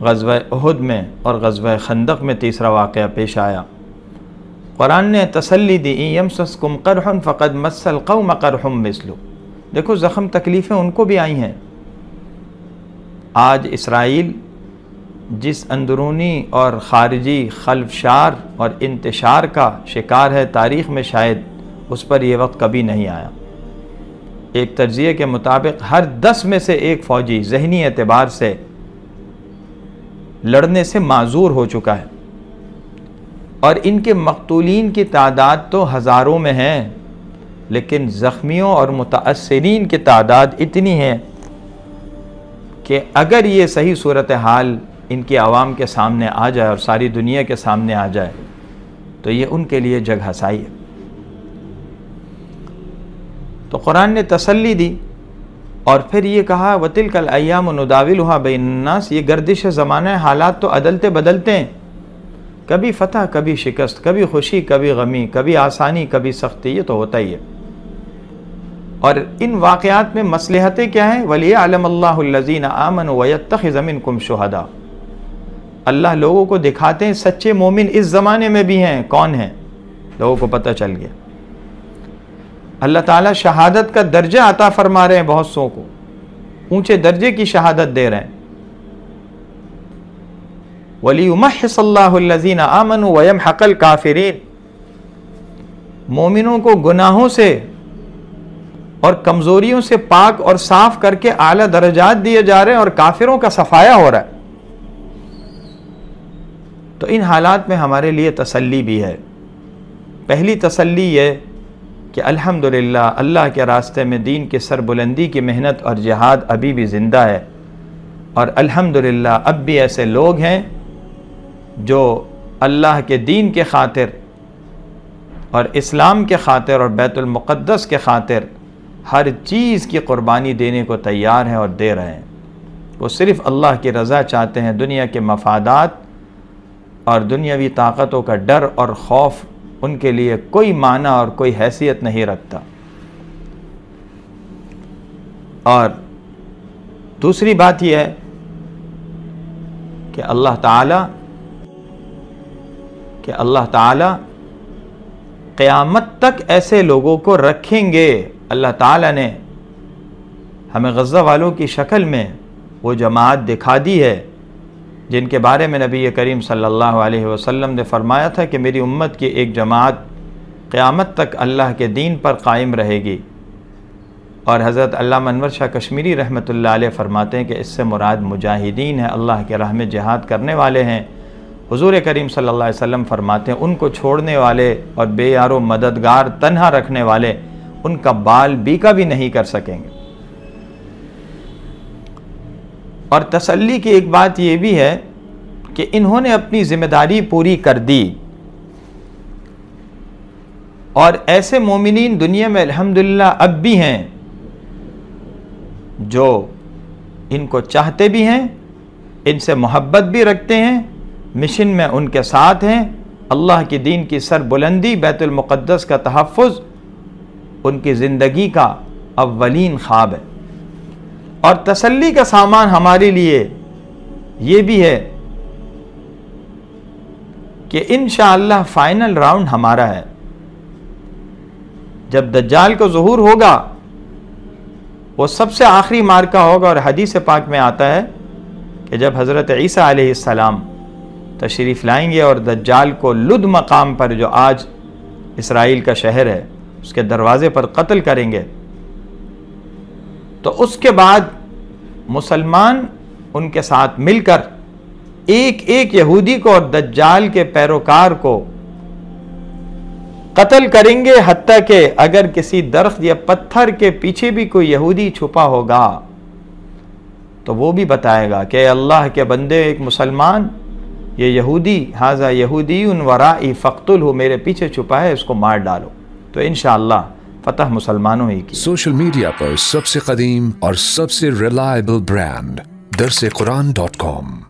غزوہ احد میں اور غزوہ خندق میں تیسرا واقعہ پیش آیا۔ قرآن نے تسلی دی ان یمسسکم قرح فقد مس القوم قرح مثلہ، دیکھو زخم تکلیفیں ان کو بھی آئی ہیں۔ آج اسرائیل جس اندرونی اور خارجی خلفشار اور انتشار کا شکار ہے، تاریخ میں شاید اس پر یہ وقت کبھی نہیں آیا۔ ایک تجزیے کے مطابق ہر 10 میں سے ایک فوجی ذہنی اعتبار سے لڑنے سے معذور ہو چکا ہے، اور ان کے مقتولین کی تعداد تو ہزاروں میں ہے، لیکن زخمیوں اور متاثرین کی تعداد اتنی ہے کہ اگر یہ صحیح صورتحال ان کی عوام کے سامنے آ جائے اور ساری دنیا کے سامنے آ جائے تو یہ ان کے لیے جگ ہسائی ہے۔ تو قرآن نے تسلی دی اور پھر یہ کہا وَتِلْكَ الْأَيَّامُ نُدَاوِلُهَا بَيْنَ النَّاسِ، یہ گردش زمانہ ہے، حالات تو عدلتے بدلتے ہیں، کبھی فتح کبھی شکست، کبھی خوشی کبھی غمی، کبھی آسانی کبھی سختی، یہ تو ہوتا ہی ہے۔ اور ان واقعات میں مصلحتیں کیا ہیں؟ وَلِيَعْلَمَ اللَّهُ الَّذِينَ آمَنُوا وَيَتَّخِذَ مِنْكُمْ شُهَدَاءَ، اللہ لوگوں کو دکھاتے ہیں سچے مومن اس زمانے میں بھی ہیں، کون ہیں؟ لوگوں کو پتہ چل گیا۔ اللہ تعالیٰ شہادت کا درجہ عطا فرما رہے ہیں، بہت سو کو اونچے درجے کی شہادت دے رہے ہیں۔ وَلِيُمَحِّصَ اللَّهُ الَّذِينَ آمَنُوا وَيَمْحَقَ الْكَافِرِينَ، مومنوں کو گناہوں سے اور کمزوریوں سے پاک اور صاف کر کے اعلیٰ درجات دیے جا رہے ہیں، اور کافروں کا صفایا ہو رہا ہے۔ تو ان حالات میں ہمارے لیے تسلی بھی ہے۔ پہلی تسلی یہ کہ الحمدللہ اللہ کے راستے میں دین کی سربلندی کی محنت اور جہاد ابھی بھی زندہ ہے، اور الحمدللہ اب بھی ایسے لوگ ہیں جو اللہ کے دین کے خاطر اور اسلام کے خاطر اور بیت المقدس کے خاطر ہر چیز کی قربانی دینے کو تیار ہیں اور دے رہے ہیں۔ وہ صرف اللہ کی رضا چاہتے ہیں، دنیا کے مفادات اور دنیاوی طاقتوں کا ڈر اور خوف ان کے لیے کوئی معنی اور کوئی حیثیت نہیں رکھتا۔ اور دوسری بات یہ ہے کہ اللہ تعالی قیامت تک ایسے لوگوں کو رکھیں گے۔ اللہ تعالی نے ہمیں غزہ والوں کی شکل میں وہ جماعت دکھا دی ہے جن کے بارے میں نبی کریم صلی اللہ علیہ وسلم نے فرمایا تھا کہ میری امت کی ایک جماعت قیامت تک اللہ کے دین پر قائم رہے گی۔ اور حضرت علامہ انور شاہ کشمیری رحمۃ اللہ علیہ فرماتے ہیں کہ اس سے مراد مجاہدین ہیں، اللہ کے راہ میں جہاد کرنے والے ہیں۔ حضور کریم صلی اللہ علیہ وسلم فرماتے ہیں ان کو چھوڑنے والے اور بے یار و مددگار تنہا رکھنے والے ان کا بال بیکا بھی نہیں کر سکیں گے۔ اور تسلی کی ایک بات یہ بھی ہے کہ انہوں نے اپنی ذمہ داری پوری کر دی، اور ایسے مومنین دنیا میں الحمدللہ اب بھی ہیں جو ان کو چاہتے بھی ہیں، ان سے محبت بھی رکھتے ہیں، مشن میں ان کے ساتھ ہیں۔ اللہ کی دین کی سربلندی، بیت المقدس کا تحفظ ان کی زندگی کا اولین خواب ہے۔ اور تسلی کا سامان ہمارے لیے یہ بھی ہے کہ انشاءاللہ فائنل راؤنڈ ہمارا ہے۔ جب دجال کو ظہور ہوگا وہ سب سے آخری مارکہ ہوگا، اور حدیث پاک میں آتا ہے کہ جب حضرت عیسیٰ علیہ السلام تشریف لائیں گے اور دجال کو لد مقام پر، جو آج اسرائیل کا شہر ہے، اس کے دروازے پر قتل کریں گے، تو اس کے بعد مسلمان ان کے ساتھ مل کر ایک ایک یہودی کو اور دجال کے پیروکار کو قتل کریں گے، حتیٰ کہ اگر کسی درخت یا پتھر کے پیچھے بھی کوئی یہودی چھپا ہوگا تو وہ بھی بتائے گا کہ اے اللہ کے بندے، ایک مسلمان، یہ یہودی، ھذا یہودی ورائی فاقتلہ، میرے پیچھے چھپا ہے، اس کو مار ڈالو۔ تو انشاءاللہ فتح مسلمانوں ہی کی۔ سوشل میڈیا پر سب سے قدیم اور سب سے ریلائبل برانڈ درسقرآن.com